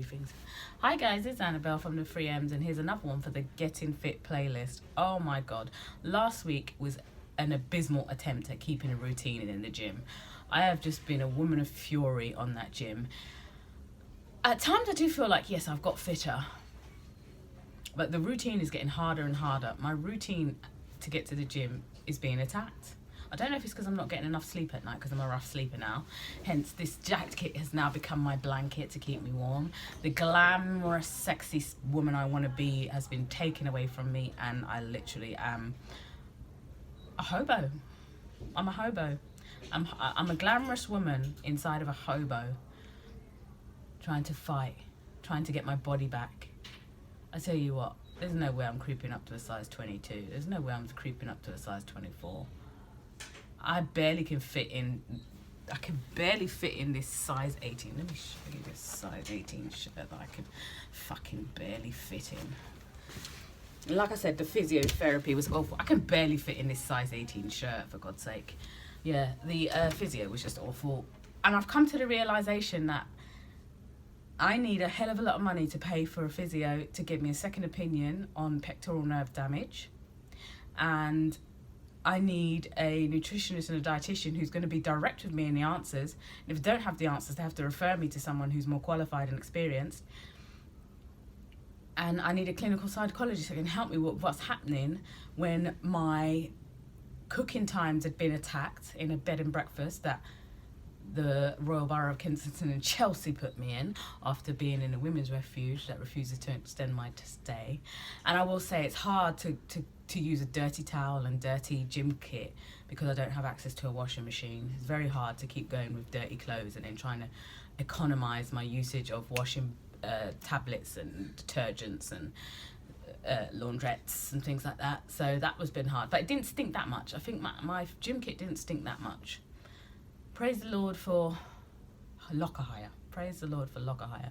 Things. Hi guys, it's Annabelle from the 3Ms, and here's another one for the Getting Fit playlist. Oh my god, last week was an abysmal attempt at keeping a routine in the gym. I have just been a woman of fury on that gym. At times I do feel like, yes, I've got fitter, but the routine is getting harder and harder. My routine to get to the gym is being attacked. I don't know if it's because I'm not getting enough sleep at night, because I'm a rough sleeper now. Hence, this jacket has now become my blanket to keep me warm. The glamorous, sexy woman I want to be has been taken away from me, and I literally am a hobo. I'm a hobo. I'm a glamorous woman inside of a hobo, trying to fight, trying to get my body back. I tell you what, there's no way I'm creeping up to a size 22. There's no way I'm creeping up to a size 24. I barely can fit in. I can barely fit in this size 18. Let me show you this size 18 shirt that I can fucking barely fit in. Like I said, the physiotherapy was awful. I can barely fit in this size 18 shirt, for God's sake. Yeah, the physio was just awful. And I've come to the realization that I need a hell of a lot of money to pay for a physio to give me a second opinion on pectoral nerve damage. And I need a nutritionist and a dietitian who's going to be direct with me in the answers. And if they don't have the answers, they have to refer me to someone who's more qualified and experienced. And I need a clinical psychologist who can help me with what's happening when my cooking times had been attacked in a bed and breakfast that the Royal Borough of Kensington and Chelsea put me in after being in a women's refuge that refuses to extend my stay. And I will say it's hard to use a dirty towel and dirty gym kit because I don't have access to a washing machine. It's very hard to keep going with dirty clothes and then trying to economize my usage of washing tablets and detergents and laundrettes and things like that. So that was been hard, but it didn't stink that much. I think my gym kit didn't stink that much. Praise the Lord for locker hire. Praise the Lord for locker hire.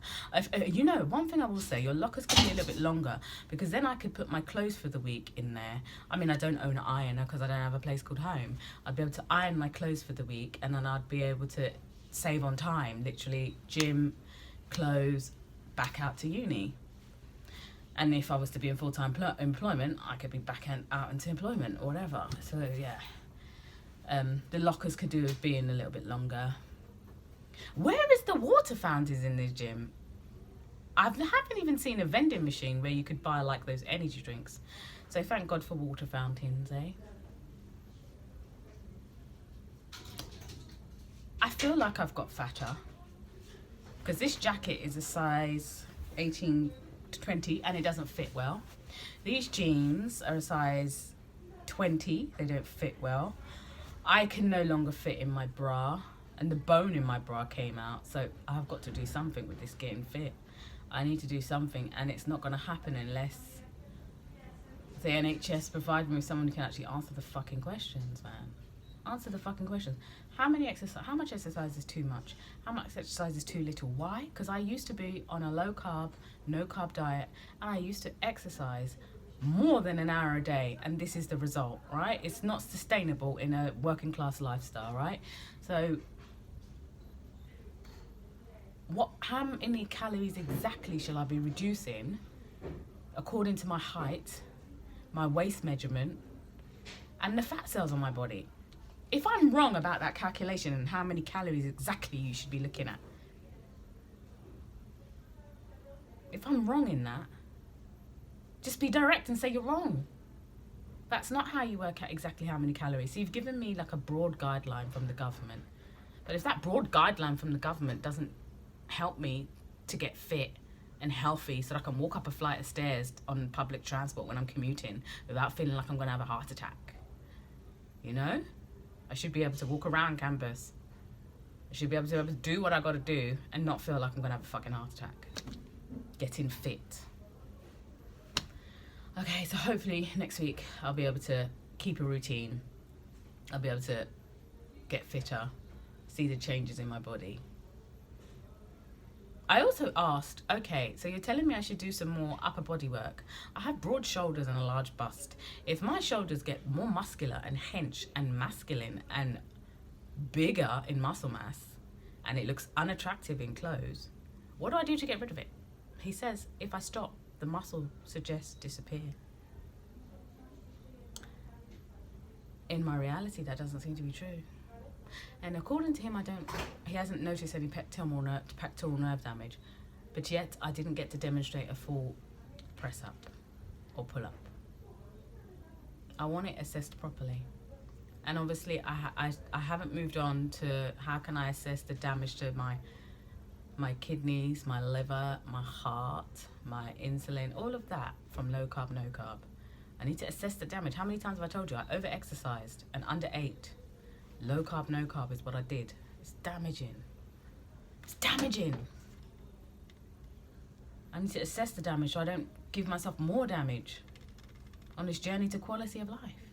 You know, one thing I will say, your lockers can be a little bit longer because then I could put my clothes for the week in there. I mean, I don't own an ironer because I don't have a place called home. I'd be able to iron my clothes for the week, and then I'd be able to save on time. Literally, gym, clothes, back out to uni. And if I was to be in full-time employment, I could be back out into employment or whatever. So, yeah. The lockers could do with being a little bit longer. Where is the water fountains in this gym? I haven't even seen a vending machine where you could buy like those energy drinks. So thank God for water fountains, eh? I feel like I've got fatter because this jacket is a size 18 to 20 and it doesn't fit well. These jeans are a size 20. They don't fit well. I can no longer fit in my bra, and the bone in my bra came out, so I've got to do something with this getting fit. I need to do something, and it's not going to happen unless the NHS provide me with someone who can actually answer the fucking questions, man. Answer the fucking questions. How much exercise is too much? How much exercise is too little? Why? Because I used to be on a low carb, no carb diet, and I used to exercise more than an hour a day, and this is the result, right? It's not sustainable in a working class lifestyle, right? So how many calories exactly shall I be reducing according to my height, my waist measurement, and the fat cells on my body? If I'm wrong about that calculation and how many calories exactly you should be looking at, if I'm wrong in that, just be direct and say you're wrong. That's not how you work out exactly how many calories. So you've given me like a broad guideline from the government. But if that broad guideline from the government doesn't help me to get fit and healthy so that I can walk up a flight of stairs on public transport when I'm commuting without feeling like I'm going to have a heart attack, you know? I should be able to walk around campus. I should be able to do what I got to do and not feel like I'm going to have a fucking heart attack. Getting fit. Okay, so hopefully next week I'll be able to keep a routine. I'll be able to get fitter, see the changes in my body. I also asked, okay, so you're telling me I should do some more upper body work. I have broad shoulders and a large bust. If my shoulders get more muscular and hench and masculine and bigger in muscle mass, and it looks unattractive in clothes, what do I do to get rid of it? he says if I stop, the muscle suggests disappear. In my reality, that doesn't seem to be true. And according to him, he hasn't noticed any pectoral nerve damage, but yet I didn't get to demonstrate a full press up or pull up. I want it assessed properly. And obviously I haven't moved on to how can I assess the damage to my kidneys, my liver, my heart, my insulin, all of that from low carb, no carb. I need to assess the damage. How many times have I told you I over-exercised and under-ate? Low carb, no carb is what I did. It's damaging. It's damaging. I need to assess the damage so I don't give myself more damage on this journey to quality of life.